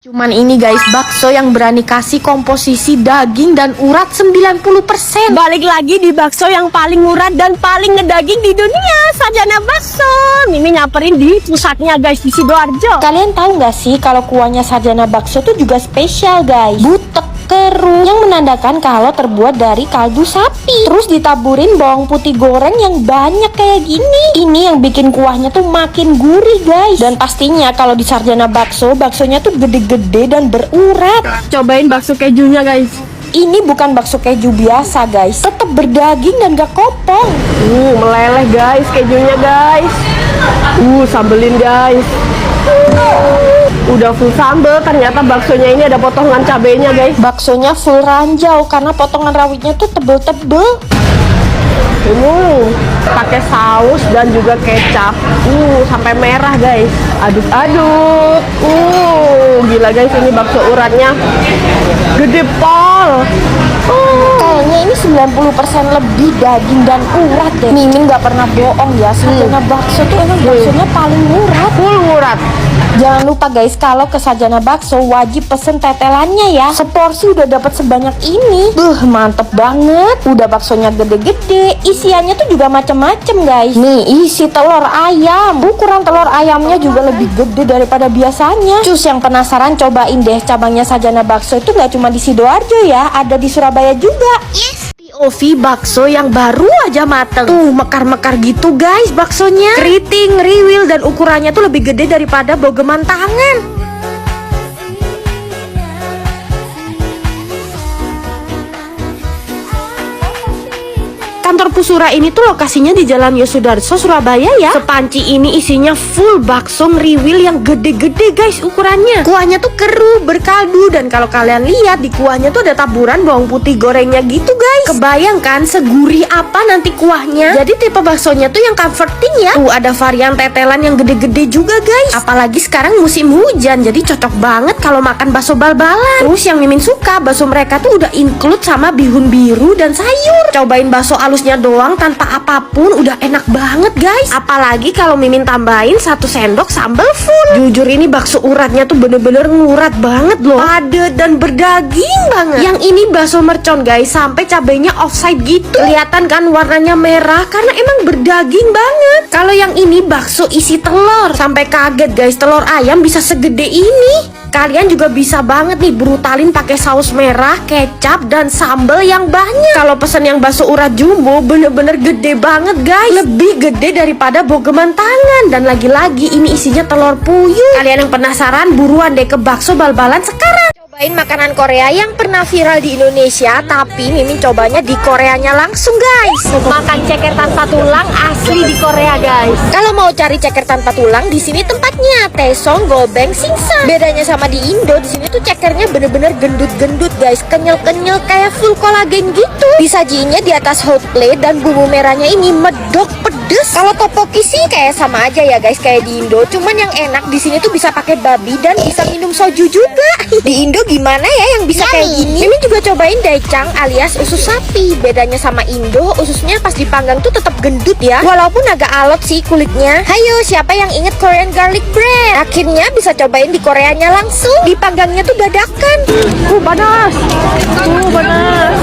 Cuman ini guys, bakso yang berani kasih komposisi daging dan urat 90%. Balik lagi di bakso yang paling urat dan paling ngedaging di dunia, Sarjana Bakso. Mimi nyamperin di pusatnya guys, di Sidoarjo. Kalian tahu nggak sih kalau kuahnya Sarjana Bakso tuh juga spesial guys, butek keruh, yang menandakan kalau terbuat dari kaldu sapi. Terus ditaburin bawang putih goreng yang banyak kayak gini. Ini yang bikin kuahnya tuh makin gurih guys. Dan pastinya kalau di Sarjana Bakso, baksonya tuh gede-gede dan berurat. Cobain bakso kejunya guys. Ini bukan bakso keju biasa guys, tetap berdaging dan gak kopong. Meleleh guys kejunya guys. Sambelin guys. Udah full sambel, ternyata baksonya ini ada potongan cabenya guys. Baksonya full ranjau karena potongan rawitnya tuh tebel-tebel. Pakai saus dan juga kecap. Sampai merah guys. Aduk-aduk. Gila guys, ini bakso uratnya gede pol. Kayaknya ini 90% lebih daging dan urat deh. Mimin gak pernah bohong ya, Sarjana Bakso tuh emang baksonya paling urat. Full urat. Jangan lupa guys, kalau ke Sarjana Bakso wajib pesen tetelannya ya. Seporsi udah dapat sebanyak ini. Mantep banget. Udah baksonya gede-gede, isiannya tuh juga macem-macem guys. Nih, isi telur ayam. Ukuran telur ayamnya juga lebih gede daripada biasanya. Cus yang penasaran, cobain deh cabangnya Sarjana Bakso itu gak cuma di Sidoarjo ya, ada di Surabaya juga. Yes. POV bakso yang baru aja mateng. Mekar-mekar gitu guys baksonya. Keriting, riwil, dan ukurannya tuh lebih gede daripada bogeman tangan. Kantor Pusura ini tuh lokasinya di Jalan Yosudarso, Surabaya ya. Sepanci ini isinya full bakso ngriwil yang gede-gede guys ukurannya. Kuahnya tuh keruh, berkaldu, dan kalau kalian lihat di kuahnya tuh ada taburan bawang putih gorengnya gitu guys. Kebayang kan segurih apa nanti kuahnya? Jadi tipe baksonya tuh yang comforting ya. Ada varian tetelan yang gede-gede juga guys. Apalagi sekarang musim hujan, jadi cocok banget kalau makan bakso bal-balan. Terus yang Mimin suka, bakso mereka tuh udah include sama bihun biru dan sayur. Cobain bakso alusnya doang tanpa apapun udah enak banget guys. Apalagi kalau Mimin tambahin 1 sendok sambal full. Jujur ini bakso uratnya tuh bener-bener ngurat banget loh, padet dan berdaging banget. Yang ini bakso mercon guys, sampai cabenya offside gitu. Kelihatan kan warnanya merah karena emang berdaging banget. Kalau yang ini bakso isi telur, sampai kaget guys, telur ayam bisa segede ini. Kalian juga bisa banget nih brutalin pakai saus merah, kecap, dan sambal yang banyak. Kalau pesen yang bakso urat jumbo bener-bener gede banget guys, lebih gede daripada bogeman tangan. Dan lagi-lagi ini isinya telur puyuh. Kalian yang penasaran buruan deh ke bakso bal-balan sekarang. Cobain makanan Korea yang pernah viral di Indonesia, tapi Mimin cobanya di Koreanya langsung guys. Makan ceker tanpa tulang asli di Korea guys. Kalau mau cari ceker tanpa tulang, di sini tempatnya. Taesong Gobeng Singsa. Bedanya sama di Indo, di sini tuh cekernya bener-bener gendut-gendut guys, kenyal-kenyal kayak full kolagen gitu. Disajiinnya di atas hot plate dan bumbu merahnya ini medok pedes. Kalau topoki sih kayak sama aja ya guys, kayak di Indo. Cuman yang enak di sini tuh bisa pakai babi dan bisa minum soju juga. Di Indo gimana ya yang bisa kayak gini? Mimin juga cobain daecang alias usus sapi. Bedanya sama Indo, ususnya pas dipanggang tuh tetap gendut ya, walaupun agak alot sih kulitnya. Hayo, siapa yang inget Korean garlic bread? Akhirnya bisa cobain di Koreanya langsung. Dipanggangnya tuh dadakan. Panas. Panas.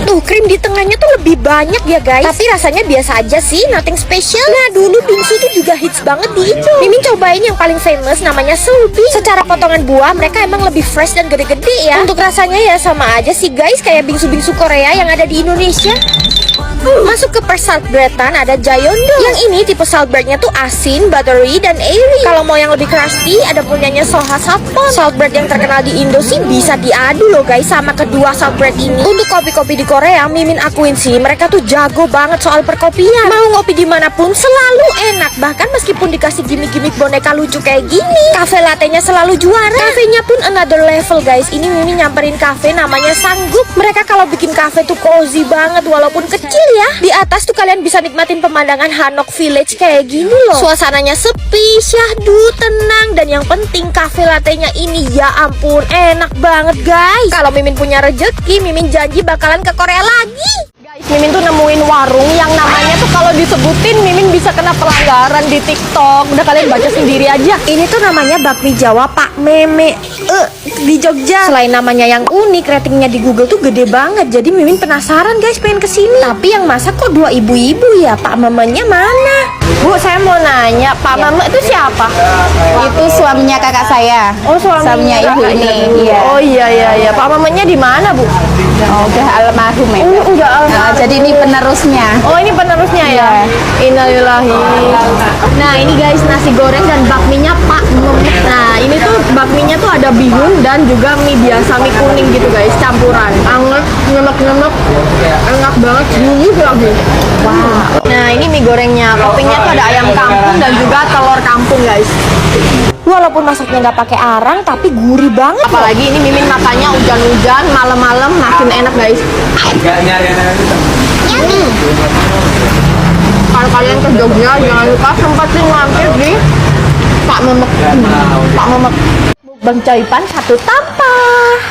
Tuh krim di tengahnya tuh lebih banyak ya guys, tapi rasanya biasa aja sih, nothing special. Nah dulu bingsu tuh juga hits banget di Indo. Mimin cobain yang paling famous namanya sulbi. Secara potongan buah mereka emang lebih fresh dan gede-gede ya. Untuk rasanya ya sama aja sih guys, kayak bingsu-bingsu Korea yang ada di Indonesia. Masuk ke per saltbreadan ada Jayondo. Yang ini tipe saltbreadnya tuh asin, buttery, dan airy. Kalau mau yang lebih crusty, ada punyanya Soha Sapon. Saltbread yang terkenal di Indo sih bisa diadu loh guys sama kedua saltbread ini. Untuk kopi-kopi di Korea, Mimin akuin sih mereka tuh jago banget soal perkopian. Mau ngopi dimanapun selalu enak. Bahkan meskipun dikasih gimmick-gimmick boneka lucu kayak gini, cafe latte-nya selalu juara. Kafenya pun another level guys. Ini Mimin nyamperin cafe namanya Sanggup. Mereka kalau bikin cafe tuh cozy banget walaupun kecil ya. Di atas tuh kalian bisa nikmatin pemandangan Hanok Village kayak gini loh. Suasananya sepi, syahdu, tenang, dan yang penting cafe latte-nya ini ya ampun enak banget guys. Kalau Mimin punya rejeki, Mimin janji bakalan ke Korea lagi. Guys, Mimin tuh nemuin warung yang namanya tuh kalau disebutin Mimin bisa kena pelanggaran di TikTok. Udah kalian baca sendiri aja. Ini tuh namanya bakmi Jawa Pak Meme di Jogja. Selain namanya yang unik, ratingnya di Google tuh gede banget. Jadi Mimin penasaran guys, pengen kesini. Tapi yang masak kok dua ibu-ibu ya? Pak Memenya mana? Bu, saya mau nanya, Pak Meme itu siapa? Itu suaminya kakak saya. Oh, suaminya ibu kakaknya. ini. Iya. Oh iya. Pak Memenya di mana, Bu? Oh, udah almarhum ya. Udah Nah, jadi ini penerusnya. Oh, ini penerusnya ya? Innalillahi. Nah, ini guys nasi goreng dan bakminya Pak Meme. Nah, ini tuh bakminya tuh ada bihun dan juga mie biasa, mie kuning gitu guys, campuran. Anget, nyemek-nyemek, enak banget, gurih lagi. Wow. Nah, ini mie gorengnya. Toppingnya tuh ada ayam kampung dan juga telur kampung guys. Walaupun masaknya nggak pakai arang, tapi gurih banget. Apalagi ini Mimin makannya hujan-hujan, malam-malam makin enak guys. Kalau kalian ke Jogja jangan lupa sempetin mampir di Pak Memek. Pak Memek. Bang Caipan satu tanpa.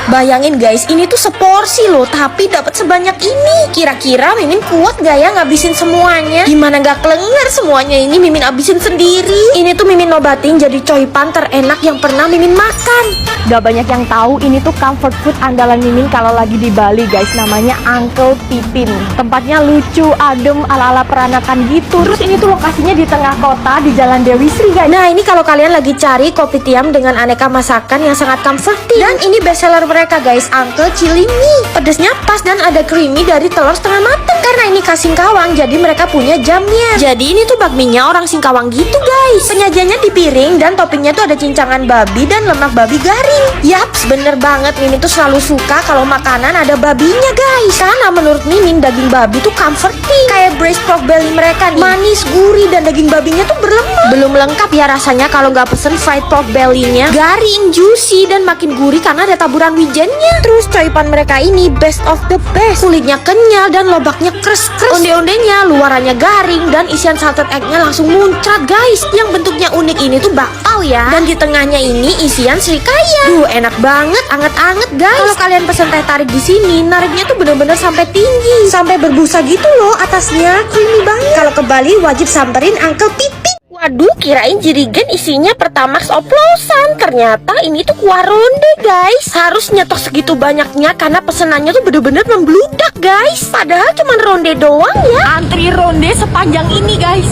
Bayangin guys, ini tuh seporsi loh, tapi dapat sebanyak ini. Kira-kira Mimin kuat gak ya ngabisin semuanya? Gimana gak kelengar semuanya ini Mimin abisin sendiri. Ini tuh Mimin nobatin jadi coipan terenak yang pernah Mimin makan. Gak banyak yang tahu ini tuh comfort food andalan Mimin kalau lagi di Bali guys. Namanya Uncle Pipin. Tempatnya lucu, adem, ala-ala peranakan gitu. Terus ini tuh lokasinya di tengah kota di Jalan Dewi Sri guys. Nah ini kalau kalian lagi cari kopi tiam dengan aneka masakan yang sangat comforting. Dan ini bestseller mereka guys, Uncle Chili Mie. Pedesnya pas dan ada creamy dari telur setengah matang. Karena ini khas Singkawang, jadi mereka punya jamnya. Jadi ini tuh bakminya orang Singkawang gitu guys. Penyajiannya di piring dan toppingnya tuh ada cincangan babi dan lemak babi garing. Yaps, bener banget, Mimin tuh selalu suka kalau makanan ada babinya guys. Karena menurut Mimin daging babi tuh comforting. Kayak braised pork belly mereka nih, manis, gurih, dan daging babinya tuh berlemak. Belum lengkap ya rasanya kalau nggak pesen fried pork belly-nya. Garing, juicy, dan makin gurih karena ada taburan wijennya. Terus coipan mereka ini best of the best. Kulitnya kenyal dan lobaknya kres-kres. Onde-ondenya luarannya garing dan isian salted egg-nya langsung muncrat guys. Yang bentuknya unik ini tuh bakpao ya. Dan di tengahnya ini isian srikaya. Duh, enak banget, anget-anget guys. Kalau kalian pesen teh tarik di sini, nariknya tuh bener-bener sampai tinggi, sampai berbusa gitu loh atasnya, creamy banget. Kalau ke Bali wajib samperin Uncle Pipin. Waduh, kirain jerigen isinya Pertamax oplosan. Ternyata ini tuh kuah ronde guys. Harus nyetok segitu banyaknya karena pesenannya tuh bener-bener membludak guys. Padahal cuma ronde doang ya. Antri ronde sepanjang ini guys.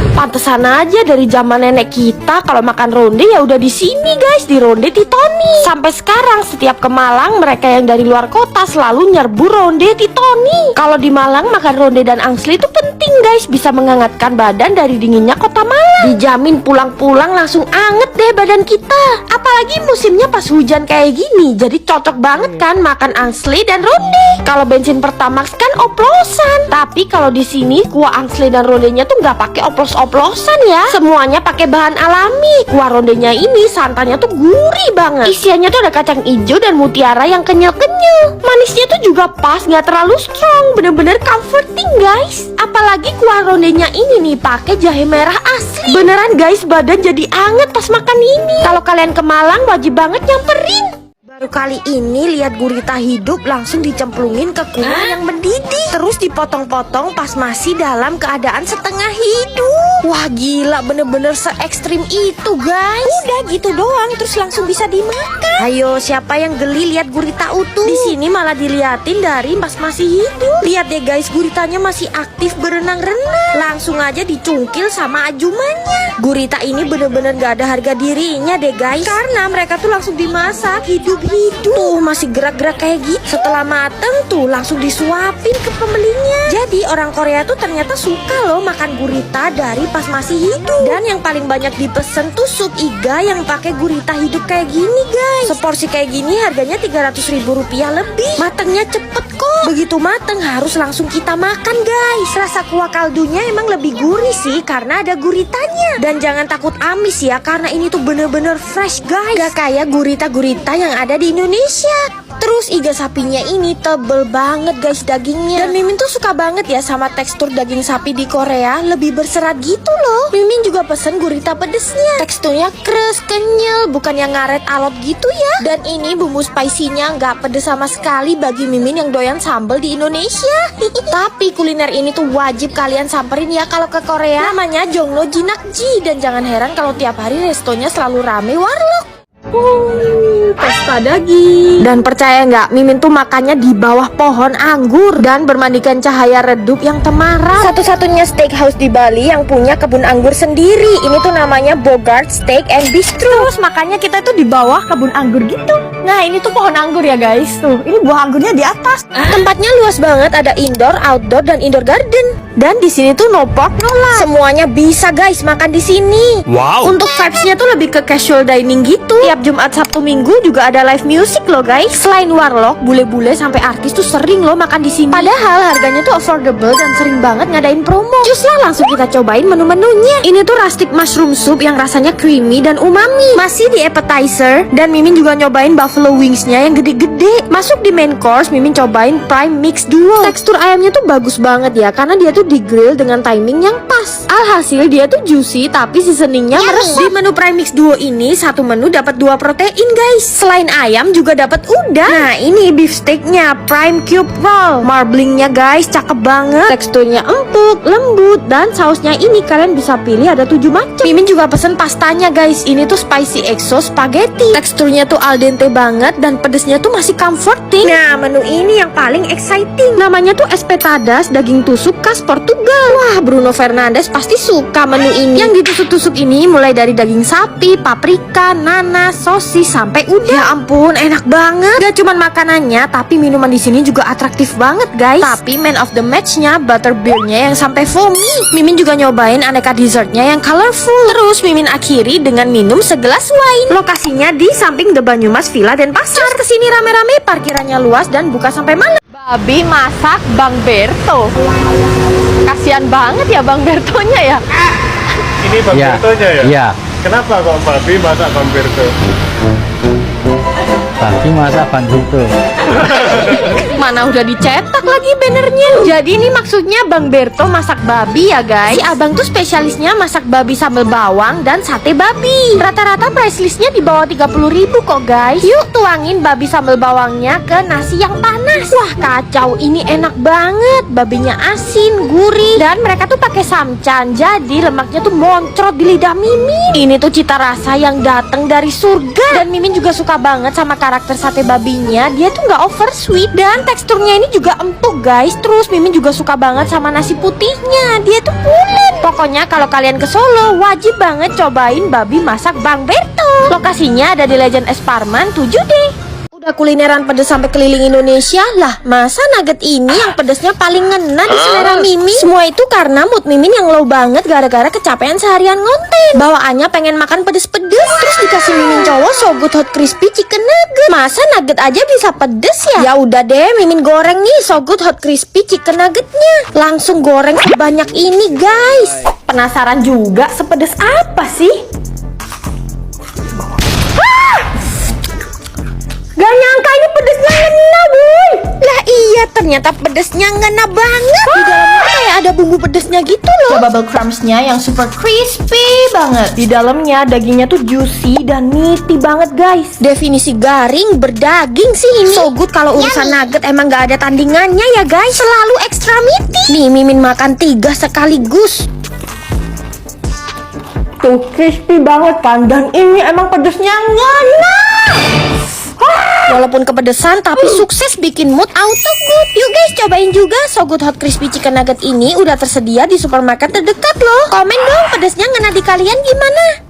Pantesan aja dari zaman nenek kita kalau makan ronde ya udah di sini guys, di Ronde Titoni. Sampai sekarang setiap ke Malang mereka yang dari luar kota selalu nyerbu Ronde Titoni. Kalau di Malang makan ronde dan angsli itu penting guys, bisa menghangatkan badan dari dinginnya kota Malang. Dijamin pulang-pulang langsung anget deh badan kita. Apalagi musimnya pas hujan kayak gini, jadi cocok banget kan makan angsli dan ronde. Kalau bensin Pertamax kan oplosan, tapi kalau di sini kuah angsli dan rondenya tuh nggak pakai oplosan ya, semuanya pakai bahan alami. Kuah rondenya ini santannya tuh gurih banget. Isiannya tuh ada kacang hijau dan mutiara yang kenyal-kenyal. Manisnya tuh juga pas, nggak terlalu strong, bener-bener comforting guys. Apalagi kuah rondenya ini nih pakai jahe merah asli. Beneran guys, badan jadi anget pas makan ini. Kalau kalian ke Malang wajib banget nyamperin. Baru kali ini lihat gurita hidup langsung dicemplungin ke kuah yang mendidih. Terus dipotong-potong pas masih dalam keadaan setengah hidup. Wah gila, bener-bener se-ekstrim itu guys. Udah gitu doang terus langsung bisa dimakan. Ayo siapa yang geli lihat gurita utuh? Di sini malah diliatin dari pas masih hidup. Lihat deh guys, guritanya masih aktif berenang-renang. Langsung aja dicungkil sama ajumannya. Gurita ini bener-bener gak ada harga dirinya deh guys, karena mereka tuh langsung dimasak hidup-hidup. Tuh masih gerak-gerak kayak gitu. Setelah mateng tuh langsung disuapin ke pembelinya. Jadi orang Korea tuh ternyata suka loh makan gurita dari pas masih hidup. Dan yang paling banyak dipesen tuh sup iga yang pakai gurita hidup kayak gini guys. Seporsi kayak gini harganya 300.000 rupiah lebih. Matengnya cepet kok. Begitu mateng harus langsung kita makan guys. Rasa kuah kaldunya emang lebih gurih sih karena ada guritanya. Dan jangan takut amis ya, karena ini tuh bener-bener fresh guys. Gak kayak gurita-gurita yang ada di Indonesia. Terus Terus iga sapinya ini tebel banget guys dagingnya. Dan Mimin tuh suka banget ya sama tekstur daging sapi di Korea, lebih berserat gitu loh. Mimin juga pesen gurita pedesnya. Teksturnya keras, kenyal, bukan yang ngaret alot gitu ya. Dan ini bumbu spicy-nya nggak pedes sama sekali bagi Mimin yang doyan sambal di Indonesia. Tapi kuliner ini tuh wajib kalian samperin ya kalau ke Korea. Namanya Jongno Jinakji. Dan jangan heran kalau tiap hari restonya selalu rame warlock. Pesta daging. Dan percaya nggak, Mimin tuh makannya di bawah pohon anggur dan bermandikan cahaya redup yang temaram. Satu-satunya steakhouse di Bali yang punya kebun anggur sendiri. Ini tuh namanya Bogart Steak and Bistro. Terus makannya kita tuh di bawah kebun anggur gitu. Nah, ini tuh pohon anggur ya guys. Tuh, ini buah anggurnya di atas. Tempatnya luas banget, ada indoor, outdoor, dan indoor garden. Dan di sini tuh no pork, no lard. Semuanya bisa guys makan di sini. Wow. Untuk vibes-nya tuh lebih ke casual dining gitu. Tiap Jumat, Sabtu, Minggu juga ada live music loh guys. Selain warlock, bule-bule sampai artis tuh sering loh makan di sini. Padahal harganya tuh affordable dan sering banget ngadain promo. Cus lah, langsung kita cobain menu-menunya. Ini tuh rustic mushroom soup yang rasanya creamy dan umami. Masih di appetizer. Dan Mimin juga nyobain buffalo wingsnya yang gede-gede. Masuk di main course, Mimin cobain prime mix duo. Tekstur ayamnya tuh bagus banget ya, karena dia tuh di grill dengan timing yang pas. Alhasil dia tuh juicy tapi seasoningnya meresap. Di menu prime mix duo ini satu menu dapat 2 protein guys. Selain ayam juga dapat udang. Nah ini beef steaknya prime cube roll. Marblingnya guys cakep banget. Teksturnya empuk, lembut, dan sausnya ini kalian bisa pilih ada 7 macam. Mimin juga pesen pastanya guys. Ini tuh spicy exo spaghetti. Teksturnya tuh al dente banget dan pedesnya tuh masih comforting. Nah menu ini yang paling exciting. Namanya tuh espetadas daging tusuk khas Portugal. Wah Bruno Fernandes pasti suka menu ini. Yang ditusuk-tusuk ini mulai dari daging sapi, paprika, nanas, sosis sampai udang. Ya ampun, enak banget. Gak cuman makanannya, tapi minuman di sini juga atraktif banget guys. Tapi man of the match-nya butterbeernya yang sampai foamy. Mimin juga nyobain aneka dessertnya yang colorful. Terus Mimin akhiri dengan minum segelas wine. Lokasinya di samping The Banyumas Villa Denpasar. Terus kesini rame-rame, parkirannya luas dan buka sampai malam. Babi masak Bang Berto. Kasian banget ya Bang Bertonya ya. Ini Bang Bertonya ya? Iya. Kenapa kok babi masak Bang Berto? Babi masak Bang Berto. Mana udah dicetak lagi bannernya. Jadi ini maksudnya Bang Berto masak babi ya guys. Si abang tuh spesialisnya masak babi sambal bawang dan sate babi. Rata-rata price listnya di bawah 30.000 kok guys. Yuk tuangin babi sambal bawangnya ke nasi yang panas. Wah kacau, ini enak banget. Babinya asin, gurih, dan mereka tuh pakai samcan. Jadi lemaknya tuh moncrot di lidah Mimin. Ini tuh cita rasa yang datang dari surga. Dan Mimin juga suka banget sama karakter sate babinya. Dia tuh nggak over sweet dan teksturnya ini juga empuk guys. Terus Mimin juga suka banget sama nasi putihnya. Dia tuh pulen. Pokoknya kalau kalian ke Solo wajib banget cobain babi masak Bang Berto. Lokasinya ada di Legend Esparman 7D. Udah kulineran pedes sampai keliling Indonesia lah, masa nugget ini yang pedesnya paling ngena di selera Mimin? Semua itu karena mood Mimin yang low banget gara-gara kecapean seharian ngonten. Bawaannya pengen makan pedes-pedes, terus dikasih Mimin cowok so good hot crispy chicken nugget. Masa nugget aja bisa pedes ya? Ya udah deh, Mimin goreng nih so good hot crispy chicken nuggetnya. Langsung goreng sebanyak ini guys. Penasaran juga sepedes apa sih? Gak nyangka ini pedesnya ngena boy. Lah iya ternyata pedesnya ngena banget. Di dalamnya kayak ada bumbu pedesnya gitu loh. Bubble crumbsnya yang super crispy banget. Di dalamnya dagingnya tuh juicy dan meaty banget guys. Definisi garing berdaging sih ini. So good kalau urusan nugget emang gak ada tandingannya ya guys. Selalu extra meaty. Nih Mimin makan 3 sekaligus. Tuh crispy banget kan. Dan ini emang pedesnya ngena. Walaupun kepedesan tapi sukses bikin mood auto good. Yuk guys cobain juga so good hot crispy chicken nugget ini udah tersedia di supermarket terdekat loh. Komen dong pedesnya ngena di kalian gimana?